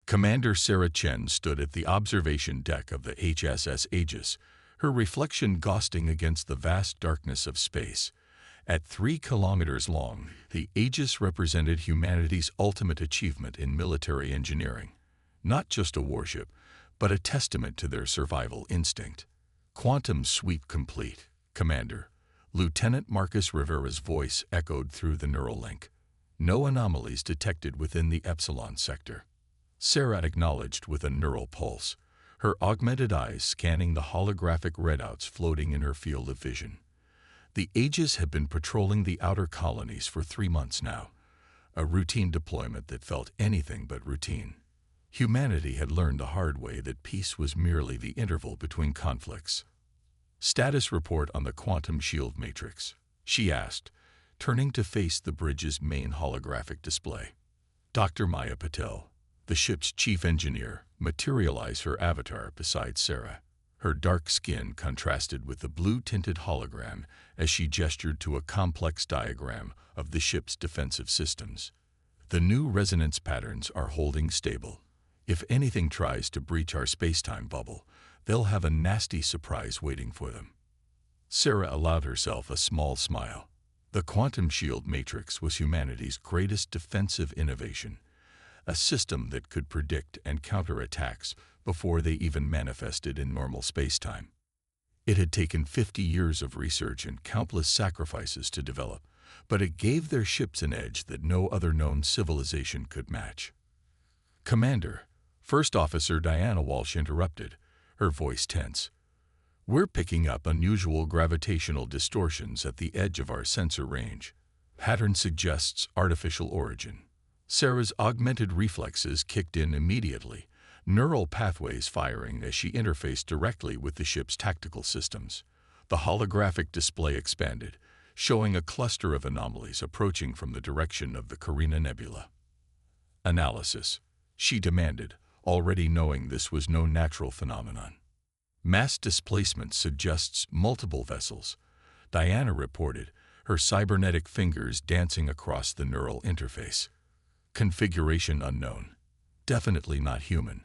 Commander Sarah Chen stood at the observation deck of the HSS Aegis, her reflection ghosting against the vast darkness of space. At 3 kilometers long, the Aegis represented humanity's ultimate achievement in military engineering. Not just a warship, but a testament to their survival instinct. Quantum sweep complete, Commander. Lieutenant Marcus Rivera's voice echoed through the neural link. No anomalies detected within the Epsilon sector. Sarah acknowledged with a neural pulse, her augmented eyes scanning the holographic readouts floating in her field of vision. The Aegis had been patrolling the outer colonies for 3 months now, a routine deployment that felt anything but routine. Humanity had learned the hard way that peace was merely the interval between conflicts. "Status report on the quantum shield matrix," she asked, turning to face the bridge's main holographic display. Dr. Maya Patel, the ship's chief engineer, materialized her avatar beside Sarah. Her dark skin contrasted with the blue-tinted hologram as she gestured to a complex diagram of the ship's defensive systems. "The new resonance patterns are holding stable. If anything tries to breach our space-time bubble, they'll have a nasty surprise waiting for them." Sarah allowed herself a small smile. The quantum shield matrix was humanity's greatest defensive innovation, a system that could predict and counter attacks before they even manifested in normal space-time. It had taken 50 years of research and countless sacrifices to develop, but it gave their ships an edge that no other known civilization could match. "Commander," First Officer Diana Walsh interrupted, her voice tense. "We're picking up unusual gravitational distortions at the edge of our sensor range. Pattern suggests artificial origin." Sarah's augmented reflexes kicked in immediately, neural pathways firing as she interfaced directly with the ship's tactical systems. The holographic display expanded, showing a cluster of anomalies approaching from the direction of the Carina Nebula. "Analysis," she demanded, already knowing this was no natural phenomenon. "Mass displacement suggests multiple vessels," Diana reported, her cybernetic fingers dancing across the neural interface. "Configuration unknown. Definitely not human,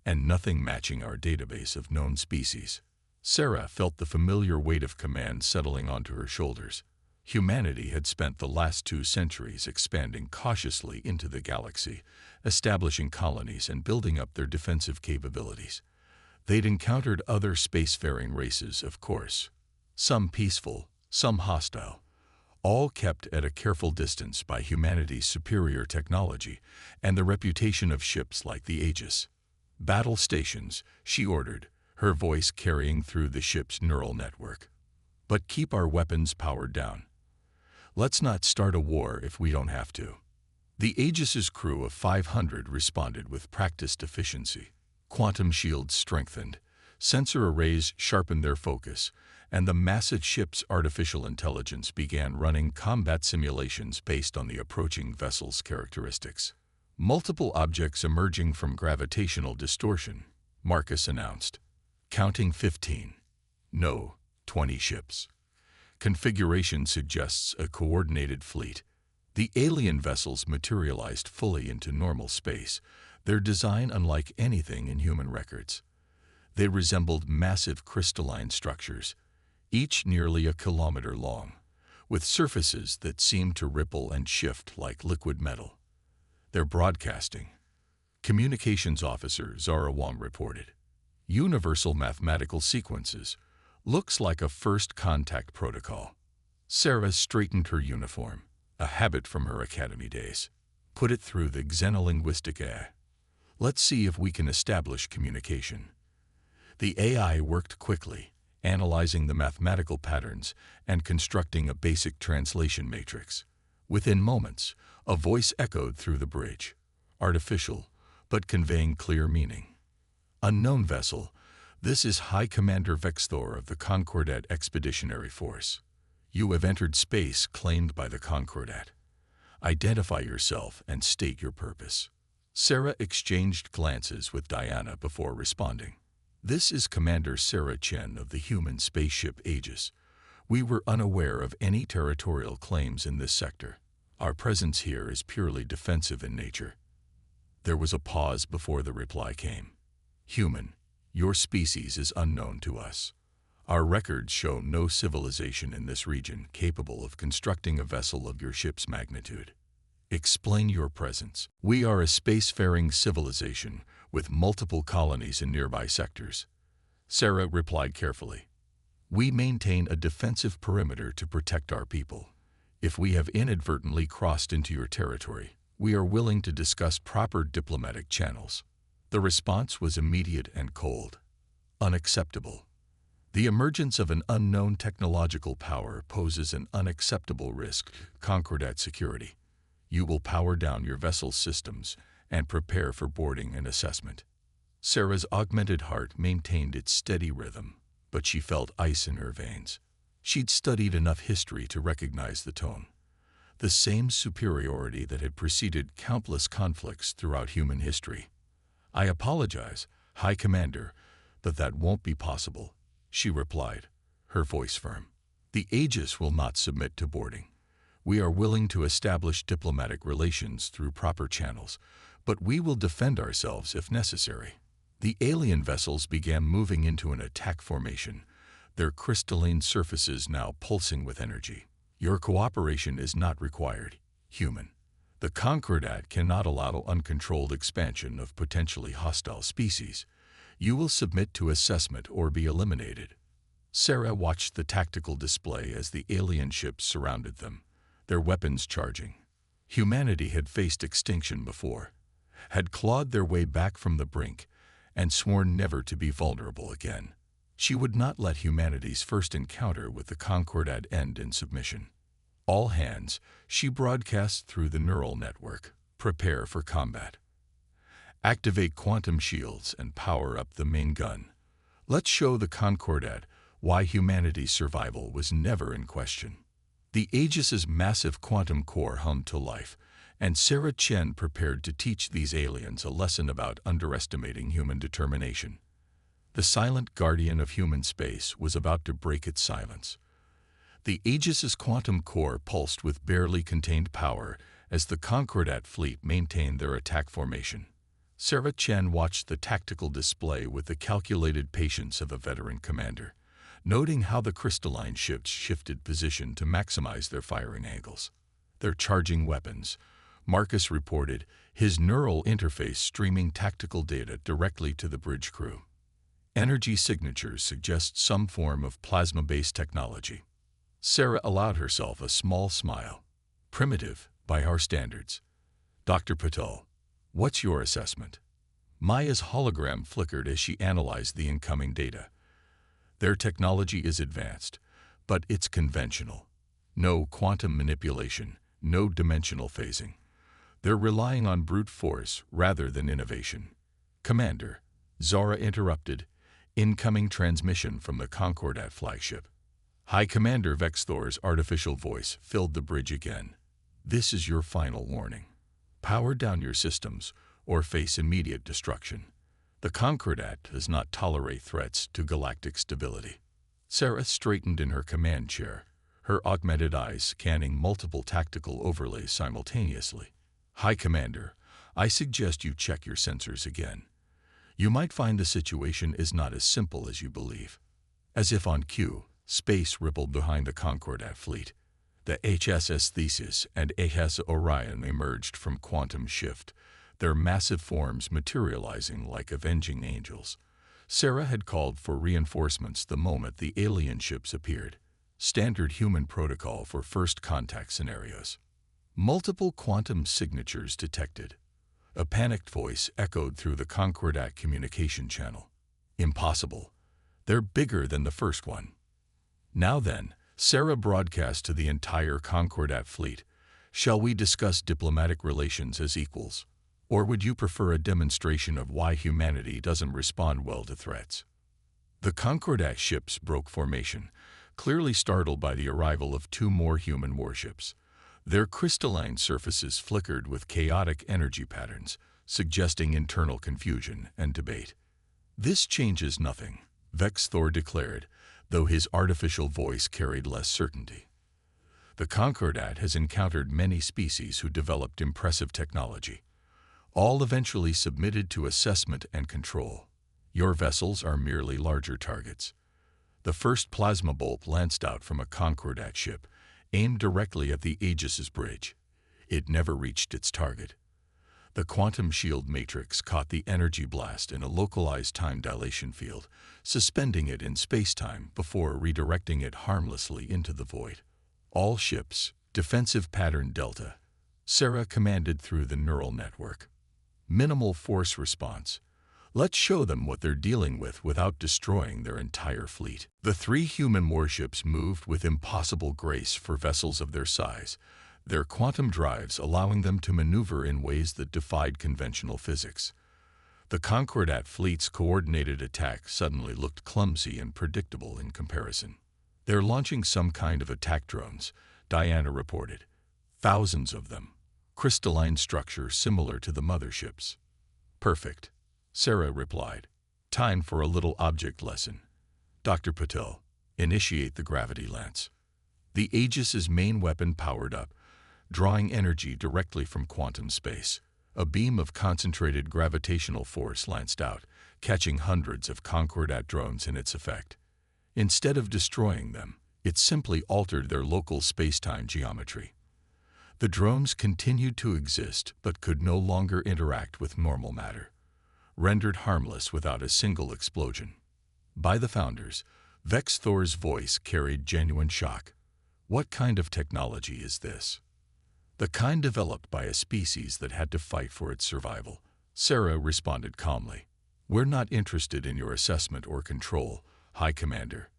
and nothing matching our database of known species." Sarah felt the familiar weight of command settling onto her shoulders. Humanity had spent the last 2 centuries expanding cautiously into the galaxy, establishing colonies and building up their defensive capabilities. They'd encountered other spacefaring races, of course, some peaceful, some hostile, all kept at a careful distance by humanity's superior technology and the reputation of ships like the Aegis. "Battle stations," she ordered, her voice carrying through the ship's neural network. "But keep our weapons powered down. Let's not start a war if we don't have to." The Aegis's crew of 500 responded with practiced efficiency. Quantum shields strengthened, sensor arrays sharpened their focus, and the massive ship's artificial intelligence began running combat simulations based on the approaching vessel's characteristics. "Multiple objects emerging from gravitational distortion," Marcus announced. "Counting 15. No, 20 ships. Configuration suggests a coordinated fleet." The alien vessels materialized fully into normal space, their design unlike anything in human records. They resembled massive crystalline structures, each nearly a kilometer long, with surfaces that seemed to ripple and shift like liquid metal. "They're broadcasting," Communications Officer Zara Wong reported. "Universal mathematical sequences. Looks like a first contact protocol." Sarah straightened her uniform, a habit from her academy days. "Put it through the xenolinguistic AI. Let's see if we can establish communication." The AI worked quickly, analyzing the mathematical patterns and constructing a basic translation matrix. Within moments, a voice echoed through the bridge, artificial, but conveying clear meaning. "Unknown vessel, this is High Commander Vexthor of the Concordat Expeditionary Force. You have entered space claimed by the Concordat. Identify yourself and state your purpose." Sarah exchanged glances with Diana before responding. "This is Commander Sarah Chen of the human spaceship Aegis. We were unaware of any territorial claims in this sector. Our presence here is purely defensive in nature." There was a pause before the reply came. Human, your species is unknown to us. Our records show no civilization in this region capable of constructing a vessel of your ship's magnitude. Explain your presence. We are a spacefaring civilization with multiple colonies in nearby sectors. Sarah replied carefully. We maintain a defensive perimeter to protect our people. If we have inadvertently crossed into your territory, we are willing to discuss proper diplomatic channels. The response was immediate and cold. Unacceptable. The emergence of an unknown technological power poses an unacceptable risk to Concordat security. You will power down your vessel's systems and prepare for boarding and assessment. Sarah's augmented heart maintained its steady rhythm, but she felt ice in her veins. She'd studied enough history to recognize the tone. The same superiority that had preceded countless conflicts throughout human history. I apologize, High Commander, but that won't be possible, she replied, her voice firm. The Aegis will not submit to boarding. We are willing to establish diplomatic relations through proper channels, but we will defend ourselves if necessary. The alien vessels began moving into an attack formation, their crystalline surfaces now pulsing with energy. Your cooperation is not required, human. The Concordat cannot allow uncontrolled expansion of potentially hostile species. You will submit to assessment or be eliminated. Sarah watched the tactical display as the alien ships surrounded them, their weapons charging. Humanity had faced extinction before, had clawed their way back from the brink, and sworn never to be vulnerable again. She would not let humanity's first encounter with the Concordat end in submission. All hands, she broadcast through the neural network. Prepare for combat. Activate quantum shields and power up the main gun. Let's show the Concordat why humanity's survival was never in question. The Aegis's massive quantum core hummed to life, and Sarah Chen prepared to teach these aliens a lesson about underestimating human determination. The silent guardian of human space was about to break its silence. The Aegis's quantum core pulsed with barely contained power as the Concordat fleet maintained their attack formation. Sarah Chen watched the tactical display with the calculated patience of a veteran commander, noting how the crystalline ships shifted position to maximize their firing angles. They're charging weapons, Marcus reported, his neural interface streaming tactical data directly to the bridge crew. Energy signatures suggest some form of plasma-based technology. Sarah allowed herself a small smile. Primitive, by our standards. Dr. Patel, what's your assessment? Maya's hologram flickered as she analyzed the incoming data. Their technology is advanced, but it's conventional. No quantum manipulation, no dimensional phasing. They're relying on brute force rather than innovation. Commander, Zara interrupted. Incoming transmission from the Concordat flagship. High Commander Vexthor's artificial voice filled the bridge again. This is your final warning. Power down your systems or face immediate destruction. The Concordat does not tolerate threats to galactic stability. Sarah straightened in her command chair, her augmented eyes scanning multiple tactical overlays simultaneously. High Commander, I suggest you check your sensors again. You might find the situation is not as simple as you believe. As if on cue, space rippled behind the Concordat fleet. The HSS Theseus and HS Orion emerged from quantum shift, their massive forms materializing like avenging angels. Sarah had called for reinforcements the moment the alien ships appeared. Standard human protocol for first contact scenarios. Multiple quantum signatures detected. A panicked voice echoed through the Concordat communication channel. Impossible. They're bigger than the first one. Now then, Sarah broadcast to the entire Concordat fleet. Shall we discuss diplomatic relations as equals? Or would you prefer a demonstration of why humanity doesn't respond well to threats? The Concordat ships broke formation, clearly startled by the arrival of two more human warships. Their crystalline surfaces flickered with chaotic energy patterns, suggesting internal confusion and debate. This changes nothing, Vexthor declared, though his artificial voice carried less certainty. The Concordat has encountered many species who developed impressive technology. All eventually submitted to assessment and control. Your vessels are merely larger targets. The first plasma bolt lanced out from a Concordat ship, aimed directly at the Aegis's bridge. It never reached its target. The quantum shield matrix caught the energy blast in a localized time dilation field, suspending it in space-time before redirecting it harmlessly into the void. All ships, defensive pattern Delta. Sarah commanded through the neural network. Minimal force response. Let's show them what they're dealing with without destroying their entire fleet. The 3 human warships moved with impossible grace for vessels of their size, their quantum drives allowing them to maneuver in ways that defied conventional physics. The Concordat fleet's coordinated attack suddenly looked clumsy and predictable in comparison. They're launching some kind of attack drones, Diana reported. Thousands of them. Crystalline structure similar to the motherships. Perfect, Sarah replied. Time for a little object lesson. Dr. Patel, initiate the gravity lance. The Aegis's main weapon powered up, drawing energy directly from quantum space. A beam of concentrated gravitational force lanced out, catching hundreds of Concordat drones in its effect. Instead of destroying them, it simply altered their local space-time geometry. The drones continued to exist but could no longer interact with normal matter, rendered harmless without a single explosion. By the founders, Vex Thor's voice carried genuine shock. What kind of technology is this? The kind developed by a species that had to fight for its survival. Sarah responded calmly. We're not interested in your assessment or control, High Commander.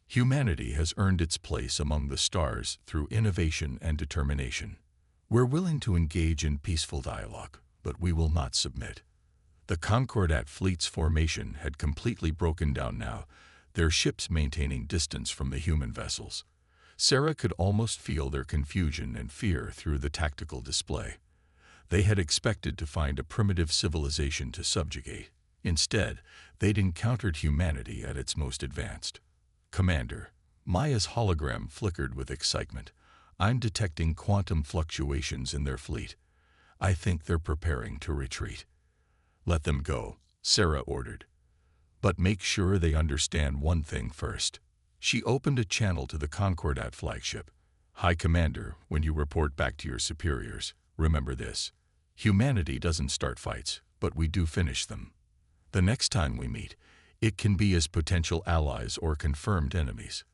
Humanity has earned its place among the stars through innovation and determination. We're willing to engage in peaceful dialogue, but we will not submit. The Concordat fleet's formation had completely broken down now, their ships maintaining distance from the human vessels. Sarah could almost feel their confusion and fear through the tactical display. They had expected to find a primitive civilization to subjugate. Instead, they'd encountered humanity at its most advanced. Commander, Maya's hologram flickered with excitement. I'm detecting quantum fluctuations in their fleet. I think they're preparing to retreat. Let them go, Sarah ordered. But make sure they understand one thing first. She opened a channel to the Concordat flagship. High Commander, when you report back to your superiors, remember this. Humanity doesn't start fights, but we do finish them. The next time we meet, it can be as potential allies or confirmed enemies.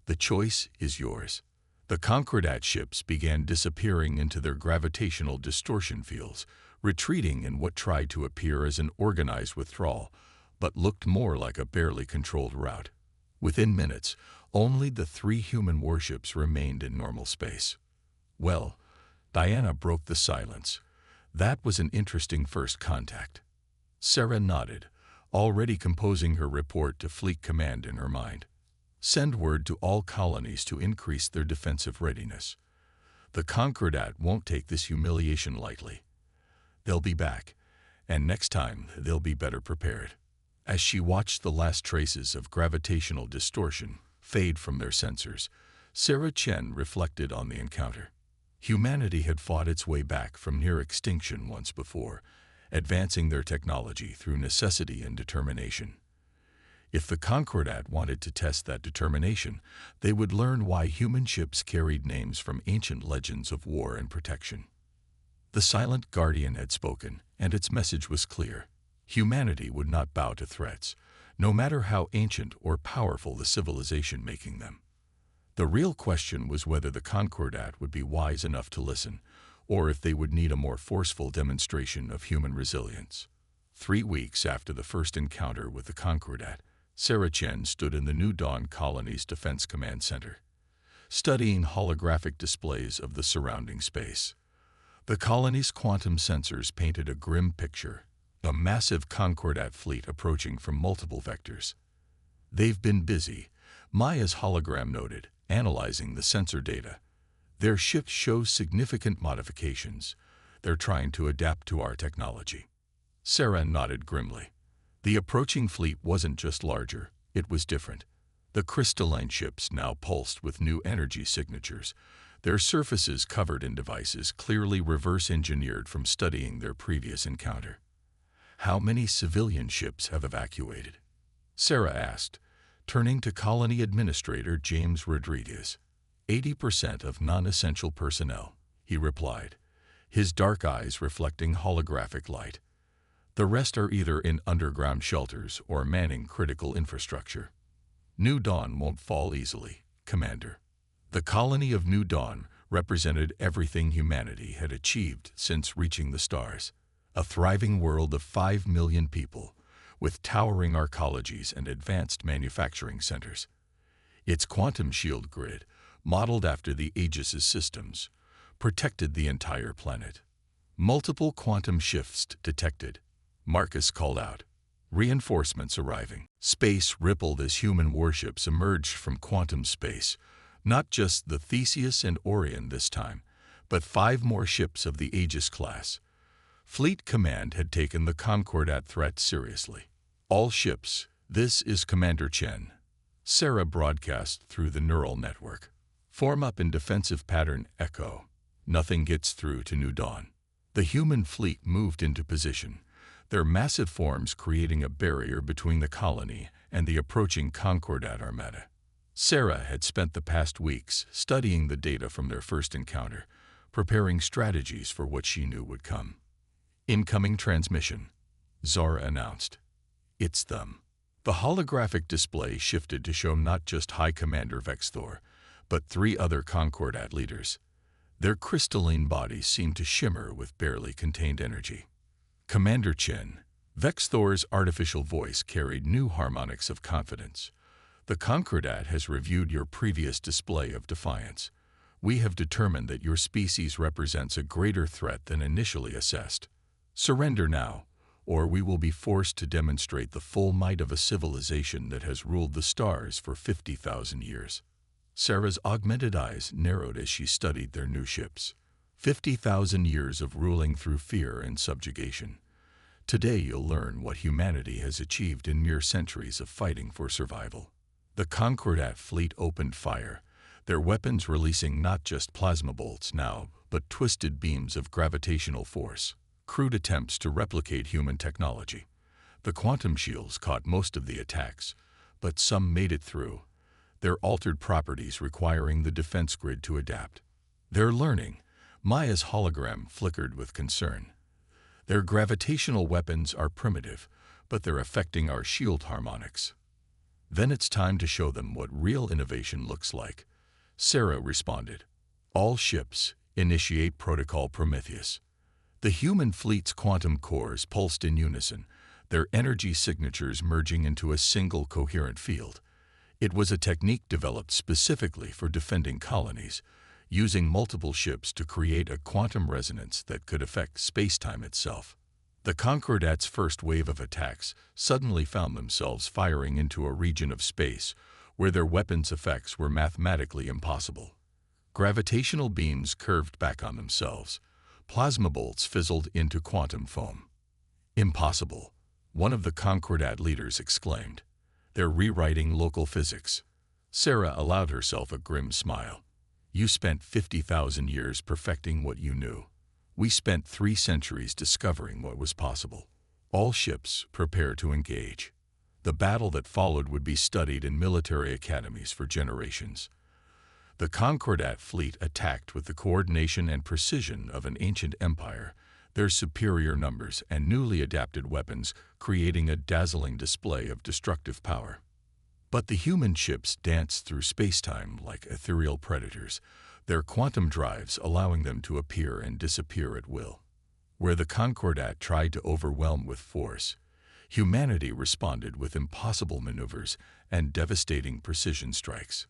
The choice is yours. The Concordat ships began disappearing into their gravitational distortion fields, retreating in what tried to appear as an organized withdrawal, but looked more like a barely controlled rout. Within minutes, only the 3 human warships remained in normal space. Well, Diana broke the silence. That was an interesting first contact. Sarah nodded, already composing her report to Fleet Command in her mind. Send word to all colonies to increase their defensive readiness. The Concordat won't take this humiliation lightly. They'll be back, and next time they'll be better prepared. As she watched the last traces of gravitational distortion fade from their sensors, Sarah Chen reflected on the encounter. Humanity had fought its way back from near extinction once before, advancing their technology through necessity and determination. If the Concordat wanted to test that determination, they would learn why human ships carried names from ancient legends of war and protection. The Silent Guardian had spoken, and its message was clear. Humanity would not bow to threats, no matter how ancient or powerful the civilization making them. The real question was whether the Concordat would be wise enough to listen, or if they would need a more forceful demonstration of human resilience. 3 weeks after the first encounter with the Concordat, Sarah Chen stood in the New Dawn Colony's Defense Command Center, studying holographic displays of the surrounding space. The colony's quantum sensors painted a grim picture, a massive Concordat fleet approaching from multiple vectors. They've been busy, Maya's hologram noted, analyzing the sensor data. Their ships show significant modifications. They're trying to adapt to our technology. Sarah nodded grimly. The approaching fleet wasn't just larger, it was different. The crystalline ships now pulsed with new energy signatures, their surfaces covered in devices clearly reverse-engineered from studying their previous encounter. "How many civilian ships have evacuated?" Sarah asked, turning to Colony Administrator James Rodriguez. 80% of non-essential personnel," he replied, his dark eyes reflecting holographic light. "The rest are either in underground shelters or manning critical infrastructure." "New Dawn won't fall easily, Commander." The colony of New Dawn represented everything humanity had achieved since reaching the stars. A thriving world of 5 million people, with towering arcologies and advanced manufacturing centers. Its quantum shield grid, modeled after the Aegis's systems, protected the entire planet. Multiple quantum shifts detected, Marcus called out. Reinforcements arriving. Space rippled as human warships emerged from quantum space, not just the Theseus and Orion this time, but 5 more ships of the Aegis class. Fleet Command had taken the Concordat threat seriously. "All ships, this is Commander Chen." Sarah broadcast through the neural network. "Form up in defensive pattern Echo. Nothing gets through to New Dawn." The human fleet moved into position, their massive forms creating a barrier between the colony and the approaching Concordat armada. Sarah had spent the past weeks studying the data from their first encounter, preparing strategies for what she knew would come. "Incoming transmission," Zara announced. "It's them." The holographic display shifted to show not just High Commander Vexthor, but 3 other Concordat leaders. Their crystalline bodies seemed to shimmer with barely contained energy. "Commander Chen," Vexthor's artificial voice carried new harmonics of confidence. "The Concordat has reviewed your previous display of defiance. We have determined that your species represents a greater threat than initially assessed. Surrender now, or we will be forced to demonstrate the full might of a civilization that has ruled the stars for 50,000 years. Sarah's augmented eyes narrowed as she studied their new ships. 50,000 years of ruling through fear and subjugation. Today you'll learn what humanity has achieved in mere centuries of fighting for survival." The Concordat fleet opened fire, their weapons releasing not just plasma bolts now, but twisted beams of gravitational force. Crude attempts to replicate human technology. The quantum shields caught most of the attacks, but some made it through, their altered properties requiring the defense grid to adapt. "They're learning." Maya's hologram flickered with concern. "Their gravitational weapons are primitive, but they're affecting our shield harmonics." "Then it's time to show them what real innovation looks like," Sarah responded. "All ships, initiate Protocol Prometheus." The human fleet's quantum cores pulsed in unison, their energy signatures merging into a single coherent field. It was a technique developed specifically for defending colonies, using multiple ships to create a quantum resonance that could affect space-time itself. The Concordat's first wave of attacks suddenly found themselves firing into a region of space where their weapons' effects were mathematically impossible. Gravitational beams curved back on themselves. Plasma bolts fizzled into quantum foam. "Impossible," one of the Concordat leaders exclaimed. "They're rewriting local physics." Sarah allowed herself a grim smile. "You spent 50,000 years perfecting what you knew. We spent 3 centuries discovering what was possible. All ships, prepare to engage." The battle that followed would be studied in military academies for generations. The Concordat fleet attacked with the coordination and precision of an ancient empire, their superior numbers and newly adapted weapons creating a dazzling display of destructive power. But the human ships danced through space-time like ethereal predators, their quantum drives allowing them to appear and disappear at will. Where the Concordat tried to overwhelm with force, humanity responded with impossible maneuvers and devastating precision strikes.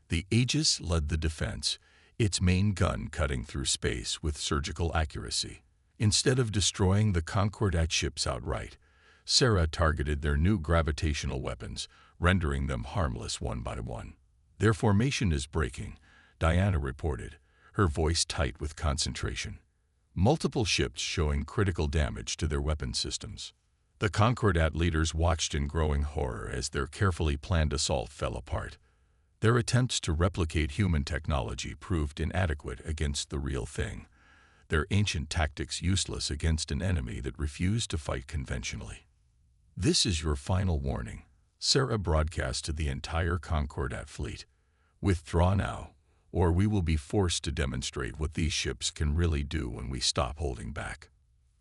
The Aegis led the defense, its main gun cutting through space with surgical accuracy. Instead of destroying the Concordat ships outright, Sarah targeted their new gravitational weapons, rendering them harmless one by one. "Their formation is breaking," Diana reported, her voice tight with concentration. Multiple ships showing critical damage to their weapon systems. The Concordat leaders watched in growing horror as their carefully planned assault fell apart. Their attempts to replicate human technology proved inadequate against the real thing, their ancient tactics useless against an enemy that refused to fight conventionally. "This is your final warning," Sarah broadcast to the entire Concordat fleet. "Withdraw now, or we will be forced to demonstrate what these ships can really do when we stop holding back."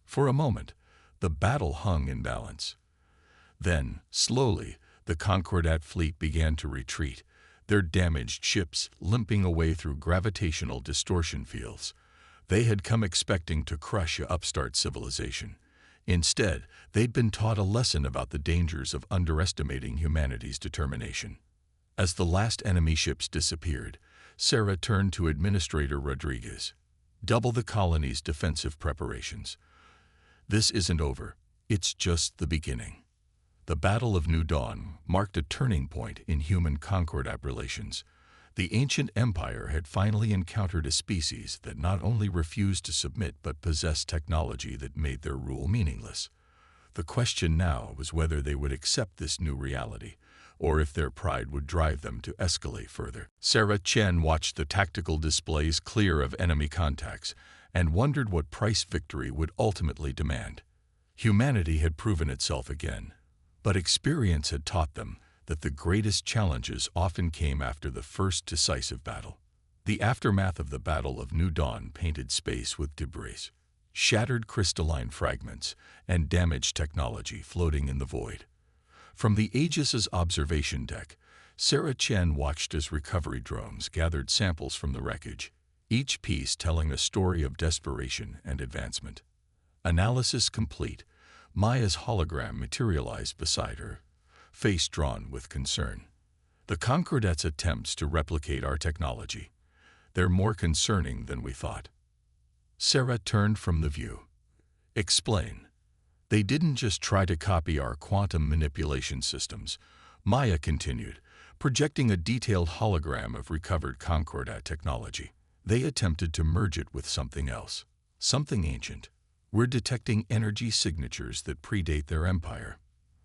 For a moment, the battle hung in balance. Then, slowly, the Concordat fleet began to retreat, their damaged ships limping away through gravitational distortion fields. They had come expecting to crush a upstart civilization. Instead, they'd been taught a lesson about the dangers of underestimating humanity's determination. As the last enemy ships disappeared, Sarah turned to Administrator Rodriguez. "Double the colony's defensive preparations. This isn't over. It's just the beginning." The Battle of New Dawn marked a turning point in human Concordat relations. The ancient empire had finally encountered a species that not only refused to submit but possessed technology that made their rule meaningless. The question now was whether they would accept this new reality, or if their pride would drive them to escalate further. Sarah Chen watched the tactical displays clear of enemy contacts and wondered what price victory would ultimately demand. Humanity had proven itself again, but experience had taught them that the greatest challenges often came after the first decisive battle. The aftermath of the Battle of New Dawn painted space with debris, shattered crystalline fragments, and damaged technology floating in the void. From the Aegis's observation deck, Sarah Chen watched as recovery drones gathered samples from the wreckage, each piece telling a story of desperation and advancement. Analysis complete, Maya's hologram materialized beside her, face drawn with concern. "The Concordat's attempts to replicate our technology. They're more concerning than we thought." Sarah turned from the view. "Explain." "They didn't just try to copy our quantum manipulation systems," Maya continued, projecting a detailed hologram of recovered Concordat technology. "They attempted to merge it with something else, something ancient. We're detecting energy signatures that predate their empire."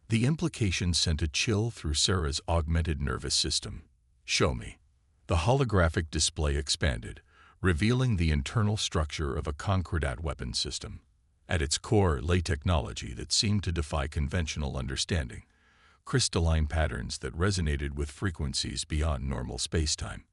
The implication sent a chill through Sarah's augmented nervous system. "Show me." The holographic display expanded, revealing the internal structure of a Concordat weapon system. At its core lay technology that seemed to defy conventional understanding, crystalline patterns that resonated with frequencies beyond normal spacetime.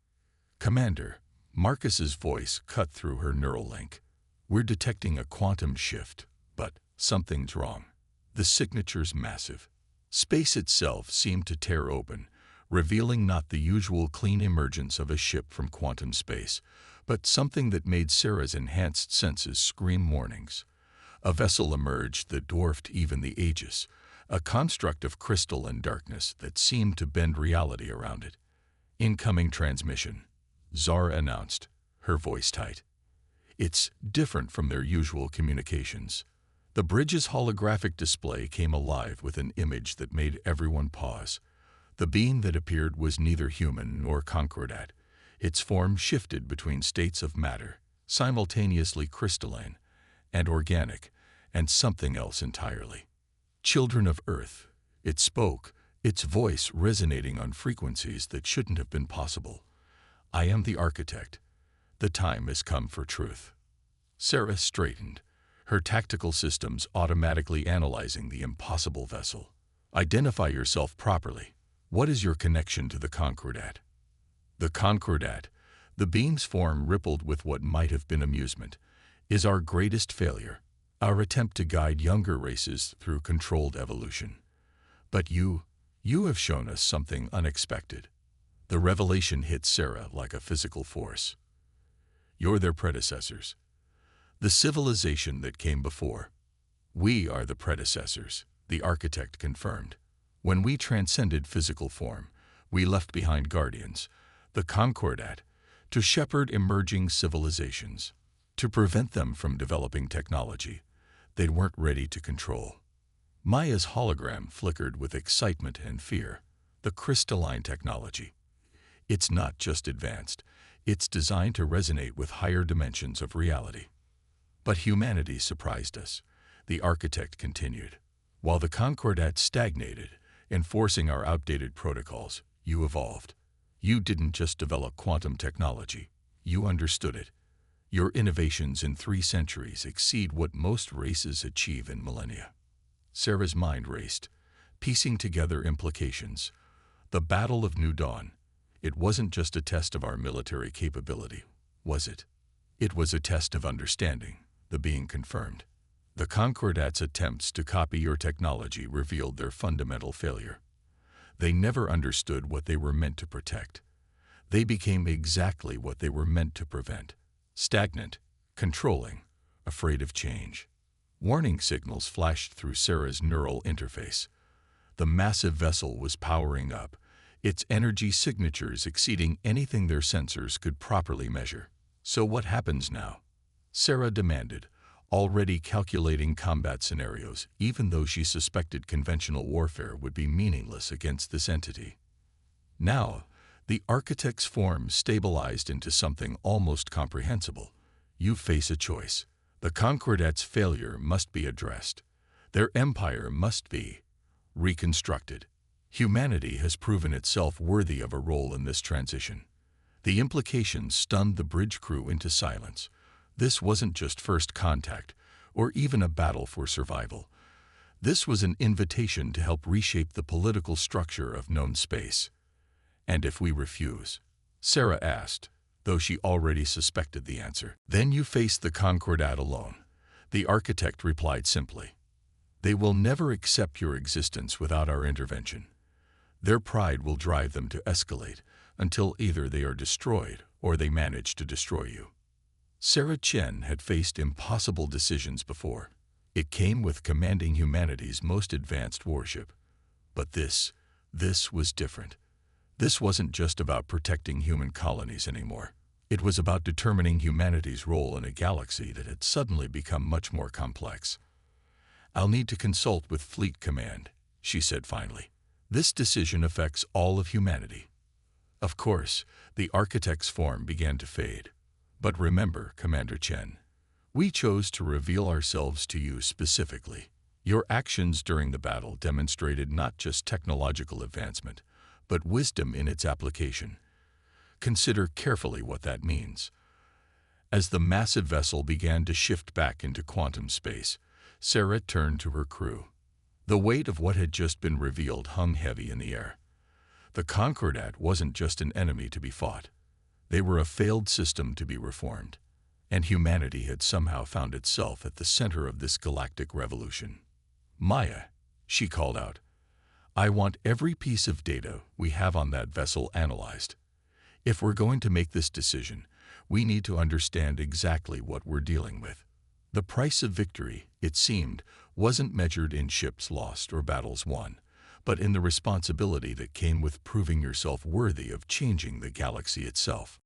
"Commander," Marcus's voice cut through her neural link. "We're detecting a quantum shift, but something's wrong. The signature's massive." Space itself seemed to tear open, revealing not the usual clean emergence of a ship from quantum space, but something that made Sarah's enhanced senses scream warnings. A vessel emerged that dwarfed even the Aegis, a construct of crystal and darkness that seemed to bend reality around it. "Incoming transmission," Zara announced, her voice tight. "It's different from their usual communications." The bridge's holographic display came alive with an image that made everyone pause. The being that appeared was neither human nor Concordat. Its form shifted between states of matter, simultaneously crystalline and organic, and something else entirely. "Children of Earth," it spoke, its voice resonating on frequencies that shouldn't have been possible. "I am the architect. The time has come for truth." Sarah straightened, her tactical systems automatically analyzing the impossible vessel. "Identify yourself properly. What is your connection to the Concordat?" "The Concordat," the being's form rippled with what might have been amusement, "is our greatest failure, our attempt to guide younger races through controlled evolution. But you have shown us something unexpected." The revelation hit Sarah like a physical force. "You're their predecessors. The civilization that came before. We are the predecessors," the architect confirmed. "When we transcended physical form, we left behind guardians, the Concordat, to shepherd emerging civilizations, to prevent them from developing technology they weren't ready to control." Maya's hologram flickered with excitement and fear. "The crystalline technology. It's not just advanced, it's designed to resonate with higher dimensions of reality." "But humanity surprised us," the architect continued. "While the Concordat stagnated, enforcing our outdated protocols, you evolved. You didn't just develop quantum technology, you understood it. Your innovations in 3 centuries exceed what most races achieve in millennia. Sarah's mind raced, piecing together implications. The Battle of New Dawn. It wasn't just a test of our military capability, was it? It was a test of understanding, the being confirmed. The Concordat's attempts to copy your technology revealed their fundamental failure. They never understood what they were meant to protect. They became exactly what they were meant to prevent: stagnant, controlling, afraid of change. Warning signals flashed through Sarah's neural interface. The massive vessel was powering up, its energy signatures exceeding anything their sensors could properly measure. So what happens now? Sarah demanded, already calculating combat scenarios, even though she suspected conventional warfare would be meaningless against this entity. Now, the architect's form stabilized into something almost comprehensible. You face a choice. The Concordat's failure must be addressed. Their empire must be reconstructed. Humanity has proven itself worthy of a role in this transition. The implications stunned the bridge crew into silence. This wasn't just first contact, or even a battle for survival. This was an invitation to help reshape the political structure of known space. And if we refuse? Sarah asked, though she already suspected the answer. Then you face the Concordat alone. The architect replied simply. They will never accept your existence without our intervention. Their pride will drive them to escalate until either they are destroyed or they manage to destroy you. Sarah Chen had faced impossible decisions before. It came with commanding humanity's most advanced warship. But this was different. This wasn't just about protecting human colonies anymore. It was about determining humanity's role in a galaxy that had suddenly become much more complex. I'll need to consult with Fleet Command, she said finally. This decision affects all of humanity. Of course, the architect's form began to fade. But remember, Commander Chen, we chose to reveal ourselves to you specifically. Your actions during the battle demonstrated not just technological advancement, but wisdom in its application. Consider carefully what that means. As the massive vessel began to shift back into quantum space, Sarah turned to her crew. The weight of what had just been revealed hung heavy in the air. The Concordat wasn't just an enemy to be fought. They were a failed system to be reformed, and humanity had somehow found itself at the center of this galactic revolution. Maya, she called out, I want every piece of data we have on that vessel analyzed. If we're going to make this decision, we need to understand exactly what we're dealing with. The price of victory, it seemed, wasn't measured in ships lost or battles won, but in the responsibility that came with proving yourself worthy of changing the galaxy itself.